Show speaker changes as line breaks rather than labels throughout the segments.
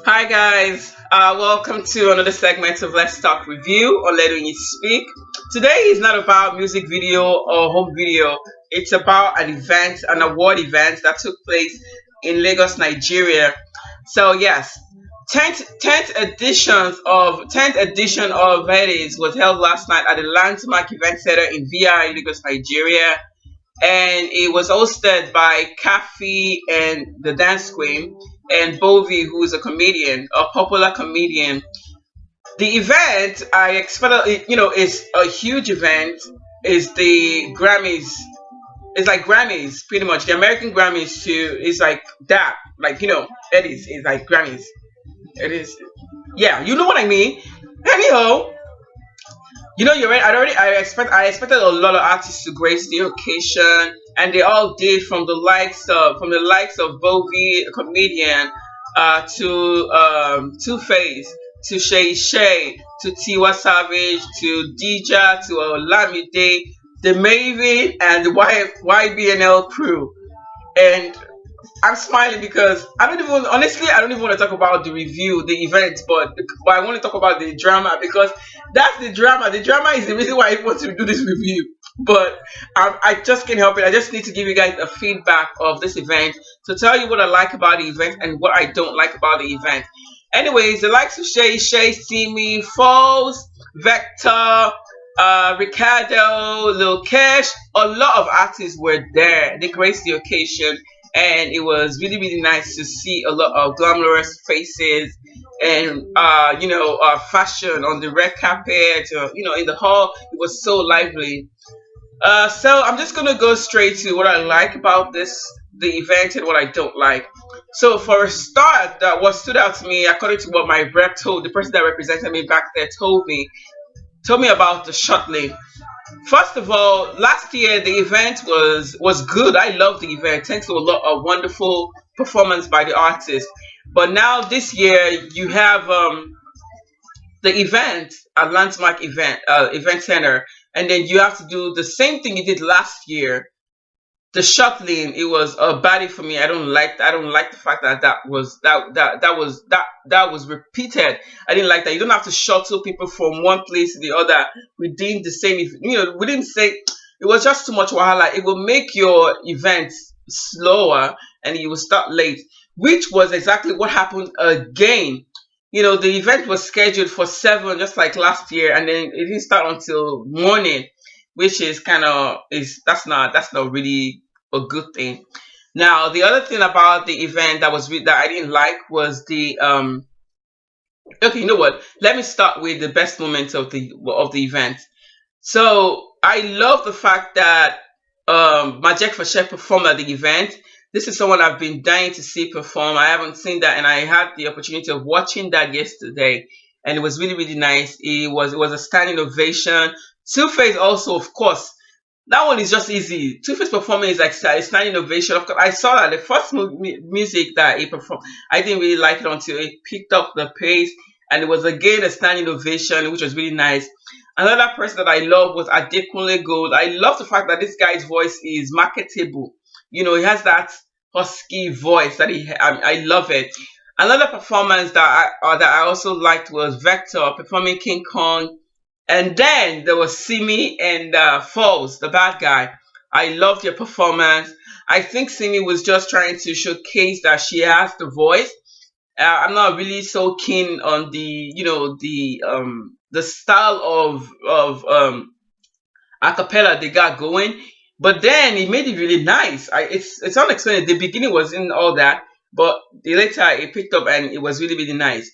Hi guys, welcome to another segment of Let's Talk Review on Letoyinspeak. Today is not about music video or home video. It's about an event, an award event that took place in Lagos, Nigeria. So yes, 10th edition of Headies was held last night at the Landmark Event Center in VI, Lagos, Nigeria, and it was hosted by Kafi and the Dance Queen and Bovi, who is a comedian, a popular comedian. The event I expected, is a huge event. Is the Grammys? It's like Grammys, pretty much. The American Grammys too is like that. Like it is like Grammys. It is. Yeah, you know what I mean. Anyhow, you're right. I expected a lot of artists to grace the occasion, and they all did from the likes of Bovi, a comedian, to Two Face, to Shay Shay, to Tiwa Savage, to Dija, to Olamide, the Maven, and the YBNL crew. And I'm smiling because I don't even want to talk about the review, the event, but I want to talk about the drama because that's the drama. The drama is the reason why I want to do this review. But I just can't help it. I just need to give you guys a feedback of this event to tell you what I like about the event and what I don't like about the event. Anyways, the likes of Shay, Simi, Falls, Vector, Ricardo, Lil Cash, a lot of artists were there. They graced the occasion, and it was really really nice to see a lot of glamorous faces and fashion on the red carpet. In the hall, it was so lively. So I'm just gonna go straight to what I like about the event and what I don't like. So for a start, that what stood out to me, according to what my rep told, the person that represented me back there told me about the shuttling. First of all, last year the event was good. I loved the event thanks to a lot of wonderful performance by the artists. But now this year you have the event at Landmark Event Center, and then you have to do the same thing you did last year. The shuttling, it was a baddie for me. I don't like the fact that that was repeated. I didn't like that. You don't have to shuttle people from one place to the other within the same. We didn't say it was just too much wahala. It will make your event slower and you will start late, which was exactly what happened again. The event was scheduled for 7, just like last year, and then it didn't start until morning, which is kind of is that's not really a good thing. Now, the other thing about the event that I didn't like was the okay, you know what? Let me start with the best moments of the event. So I love the fact that Majek Fashe performed at the event. This is someone I've been dying to see perform. I haven't seen that, and I had the opportunity of watching that yesterday, and it was really really nice. It was a standing ovation. Two Face also, of course, that one is just easy. Two Face performing is like a standing ovation. Of course, I saw that the first music that he performed, I didn't really like it until it picked up the pace, and it was again a standing ovation, which was really nice. Another person that I love was Adekunle Gold. I love the fact that this guy's voice is marketable. He has that husky voice I love it. Another performance that I also liked was Vector performing King Kong, and then there was Simi and Falls, the bad guy. I loved their performance. I think Simi was just trying to showcase that she has the voice. I'm not really so keen on the style of a cappella they got going, but then he made it really nice. It's unexplained. The beginning wasn't all that, but the later it picked up and it was really really nice.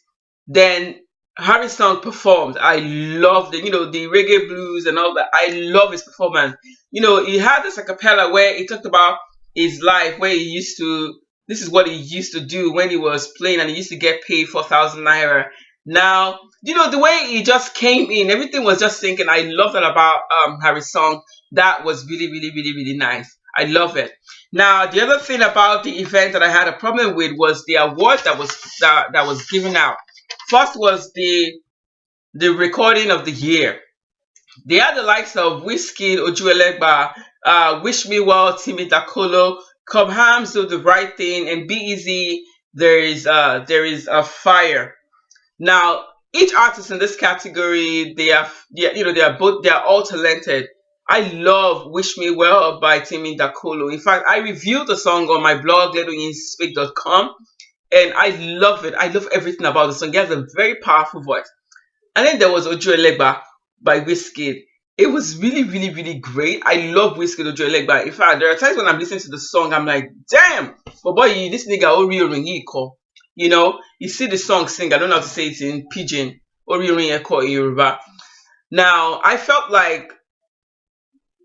Then Harrison performed. I loved it. The reggae blues and all that. I love his performance. He had this a cappella where he talked about his life, where he used to. This is what he used to do when he was playing, and he used to get paid 4,000 naira. Now, the way he just came in, everything was just sinking. I love that about Harry's song. That was really, really, really, really nice. I love it. Now, the other thing about the event that I had a problem with was the award that was given out. First was the recording of the year. They had the likes of Whiskey, Ojuelegba, Wish Me Well, Timmy Dakolo, Cobb Hams Do the Right Thing, and Be Easy there is a fire. Now, each artist in this category, they are all talented. I love "Wish Me Well" by Timmy Dakolo. In fact, I reviewed the song on my blog Letoyinspeak.com, and I love it. I love everything about the song. He has a very powerful voice. And then there was Ojo Elegba by Wizkid. It was really, really, really great. I love Wizkid Ojo Elegba. In fact, there are times when I'm listening to the song, I'm like, damn, but boy, this nigga Ori Orin Iko. You see the song sing. I don't know how to say it in pidgin. Ori Orin Iko in Yoruba. Now, I felt like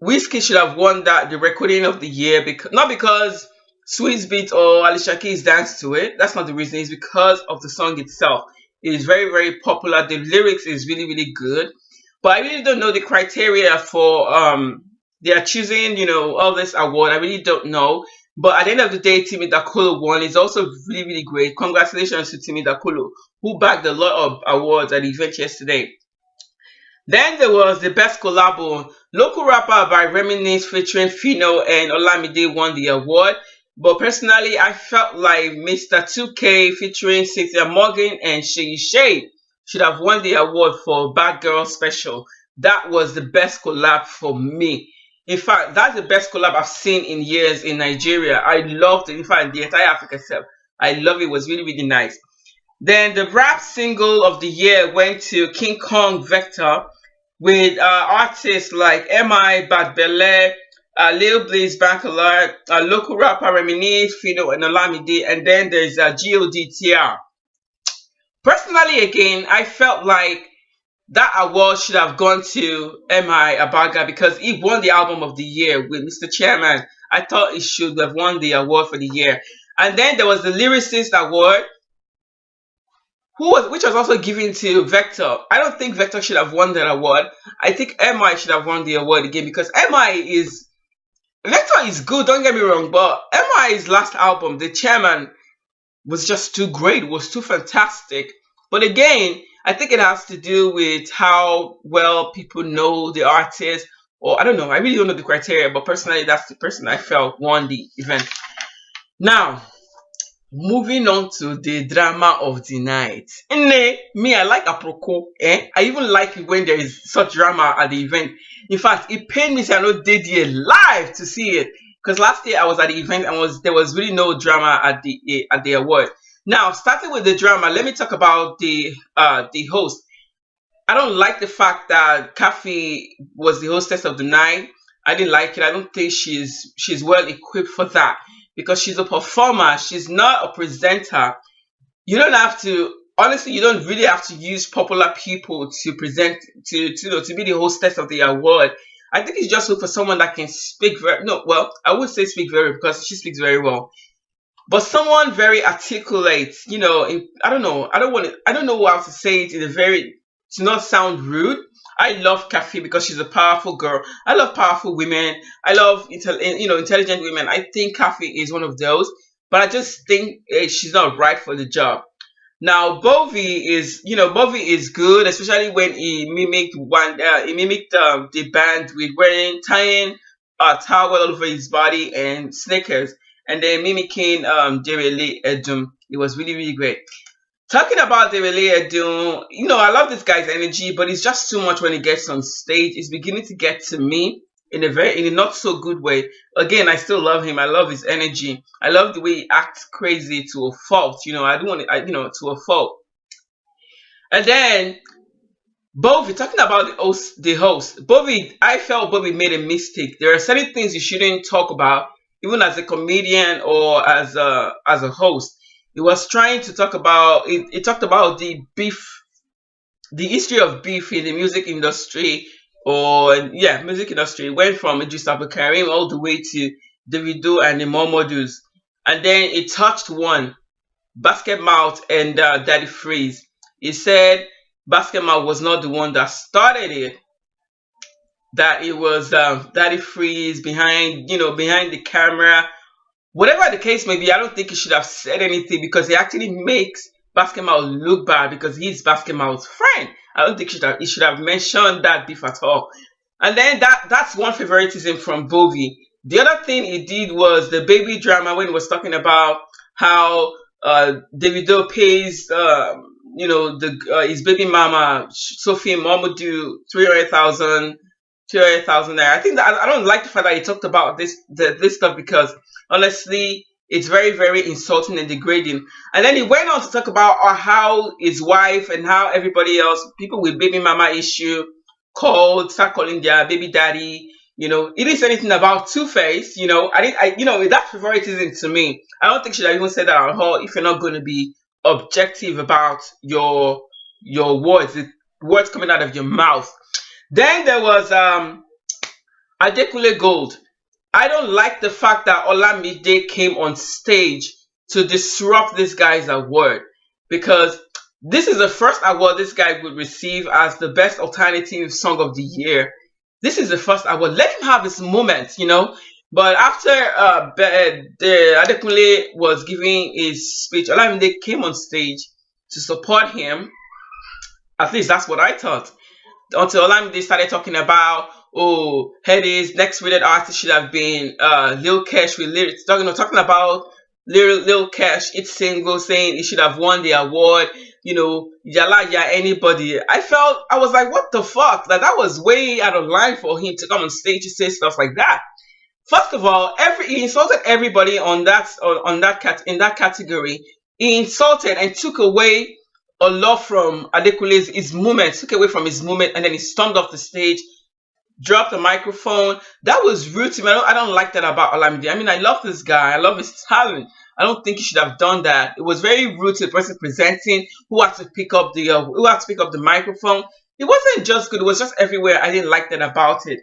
Wizkid should have won the recording of the year, because not because Sweet's Beat or Alicia Keys danced to it. That's not the reason. It's because of the song itself. It is very, very popular. The lyrics is really, really good. But I really don't know the criteria for they are choosing, all this award. I really don't know. But at the end of the day, Timmy Dakolo won. It's also really, really great. Congratulations to Timmy Dakolo, who bagged a lot of awards at the event yesterday. Then there was the best collabo. Local rapper by Reminisce featuring Fino and Olamide won the award. But personally, I felt like Mr. 2K featuring Cynthia Morgan and Shay Shay should have won the award for Bad Girl Special. That was the best collab for me. In fact, that's the best collab I've seen in years in Nigeria. I loved it. In fact, the entire Africa itself. I love it. It was really, really nice. Then the rap single of the year went to King Kong Vector, with artists like M.I. Bad Belle, Lil Blaze Bankalar, local rapper Reminisce, Fido, and Olamide, and then there's GODTR. Personally, again, I felt like that award should have gone to M.I. Abaga because he won the album of the year with Mr. Chairman. I thought he should have won the award for the year. And then there was the Lyricist Award, which was also given to Vector. I don't think Vector should have won that award. I think MI should have won the award again because Vector is good, don't get me wrong, but MI's last album, The Chairman, was just too great, was too fantastic. But again, I think it has to do with how well people know the artist, or I don't know, I really don't know the criteria, but personally, that's the person I felt won the event. Now, moving on to the drama of the night. Me, I like aproko. I even like it when there is such drama at the event. In fact, it pained me to not did here live to see it. Because last year I was at the event and there was really no drama at the award. Now, starting with the drama, let me talk about the host. I don't like the fact that Kathy was the hostess of the night. I didn't like it. I don't think she's well equipped for that because she's a performer. She's not a presenter. You don't have to. Honestly, you don't really have to use popular people to present to be the hostess of the award. I think it's just for someone that can speak I would say speak very because she speaks very well. But someone very articulate, I don't know. I don't know how to say it in a very to not sound rude. I love Kathy because she's a powerful girl. I love powerful women. I love intelligent women. I think Kathy is one of those, but I just think she's not right for the job. Now, Bovi is good, especially when he mimicked the band with tying a towel all over his body and sneakers, and then mimicking Derele Edum. It was really, really great. Talking about Derele Edum, I love this guy's energy, but it's just too much when he gets on stage. It's beginning to get to me in a not so good way. Again, I still love him. I love his energy. I love the way he acts crazy to a fault. I don't want it, to a fault. And then Bovi, talking about the host, Bovi, I felt Bovi made a mistake. There are certain things you shouldn't talk about, even as a comedian or as a host. He was trying to talk about it talked about the beef, the history of beef in the music industry, music industry. It went from Idris Abdulkarim all the way to Davido and the Momodus. And then it touched one, Basket Mouth and Daddy Freeze. He said Basket Mouth was not the one that started it, that it was Daddy Freeze behind the camera. Whatever the case may be, I don't think he should have said anything because he actually makes Basket Mouth look bad because he's Basket Mouth's friend. I don't think he should have mentioned that beef at all. And then that's one favoritism from Bovi. The other thing he did was the baby drama when he was talking about how Davido pays the his baby mama Sophie Mamadou 300,000 there. I think that I don't like the fact that he talked about this stuff because honestly, it's very very insulting and degrading. And then he went on to talk about how his wife and how everybody else, people with baby mama issue, start calling their baby daddy. He didn't say anything about Two Face. I didn't. That's favoritism to me. I don't think she should have even said that on her if you're not going to be objective about your words, the words coming out of your mouth. Then there was Adekunle Gold. I don't like the fact that Olamide came on stage to disrupt this guy's award because this is the first award this guy would receive as the best alternative song of the year. This is the first award. Let him have his moment. But after the Adekunle was giving his speech, Olamide came on stage to support him. At least that's what I thought. Until Olamide started talking about, Headies, next rated artist should have been Lil Kesh with lyrics. Talking about Lil Kesh, it's single, saying he should have won the award. Yala ya anybody. I was like, what the fuck? Like that was way out of line for him to come on stage to say stuff like that. First of all, he insulted everybody in that category. He insulted and took away a lot from Adekunle's his movement, took away from his movement, and then he stormed off the stage, dropped the microphone. That was rude to me. I don't like that about Olamide. I mean, I love this guy. I love his talent. I don't think he should have done that. It was very rude to the person presenting who had to pick up the microphone. It wasn't just good. It was just everywhere. I didn't like that about it.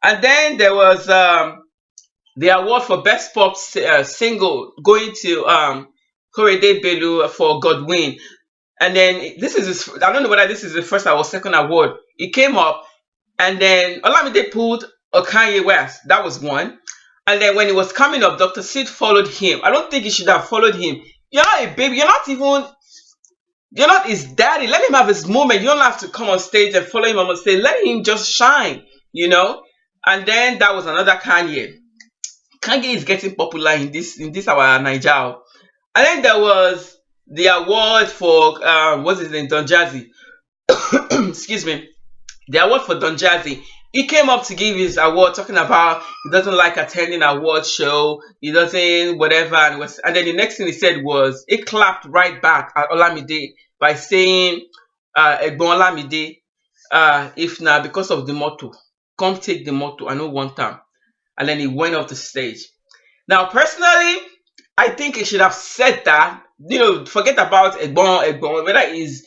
And then there was the award for best pop single going to Korede Bello for Godwin. And then I don't know whether this is the first or second award. It came up, and then Olamide pulled a Kanye West. That was one. And then when it was coming up, Dr. Sid followed him. I don't think he should have followed him. You're not a baby. You're not his daddy. Let him have his moment. You don't have to come on stage and follow him on stage. Let him just shine, And then that was another Kanye. Kanye is getting popular in this our Nigeria. And then there was the award for what's his name, Don Jazzy. Excuse me. The award for Don Jazzy. He came up to give his award, talking about he doesn't like attending award show. He doesn't whatever, and then the next thing he said was he clapped right back at Olamide by saying, "Egbon Olamide, if now because of the motto, come take the motto. I know one time." And then he went off the stage. Now, personally, I think he should have said that. Forget about Egbon, whether he's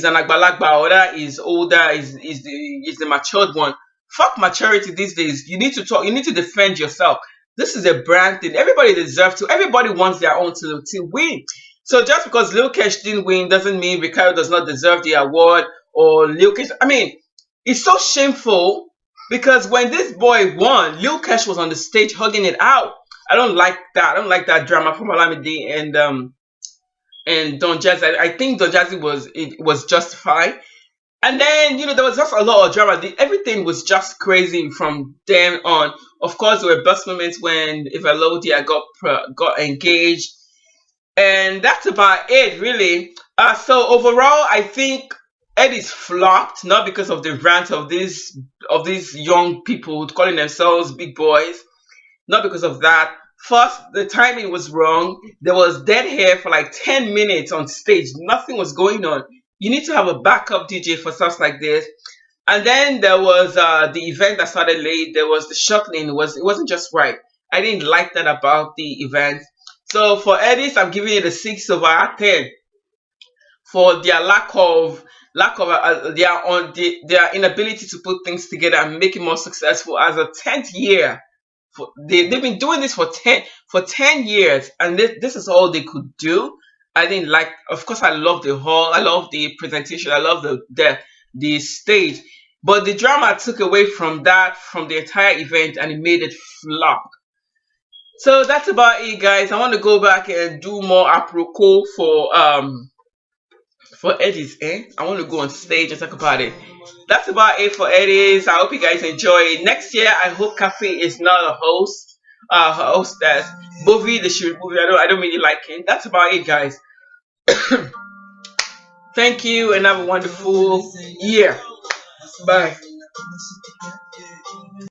an Agbalagba or whether he's older, is the matured one. Fuck maturity these days. You need to talk. You need to defend yourself. This is a brand thing. Everybody deserves to. Everybody wants their own to win. So just because Lil Kesh didn't win doesn't mean Ricardo does not deserve the award or Lil Kesh. I mean, it's so shameful because when this boy won, Lil Kesh was on the stage hugging it out. I don't like that. I don't like that drama from Olamide and Don Jazzy. I think Don Jazzy was justified. And then, there was just a lot of drama. Everything was just crazy from then on. Of course, there were best moments when Evelodia got engaged. And that's about it, really. So overall, I think Headies flopped, not because of the rant of these young people calling themselves big boys. Not because of that. First, the timing was wrong. There was dead hair for like 10 minutes on stage. Nothing was going on. You need to have a backup DJ for stuff like this. And then there was the event that started late. There was the shuttling. It wasn't just right. I didn't like that about the event. So for Headies, I'm giving it a 6/10 for their their inability to put things together and make it more successful as a 10th year. They've been doing this for 10 years, and this is all they could do. I didn't like. Of course, I love the hall. I love the presentation. I love the stage, but the drama took away from the entire event, and it made it flop. So that's about it, guys. I want to go back and do more apropos for Headies. I want to go on stage and talk about it. That's about it for Headies. I hope you guys enjoy it. Next year, I hope Cafe is not a hostess. Bovie, the shoot movie. I don't really like him. That's about it, guys. Thank you and have a wonderful year. Bye.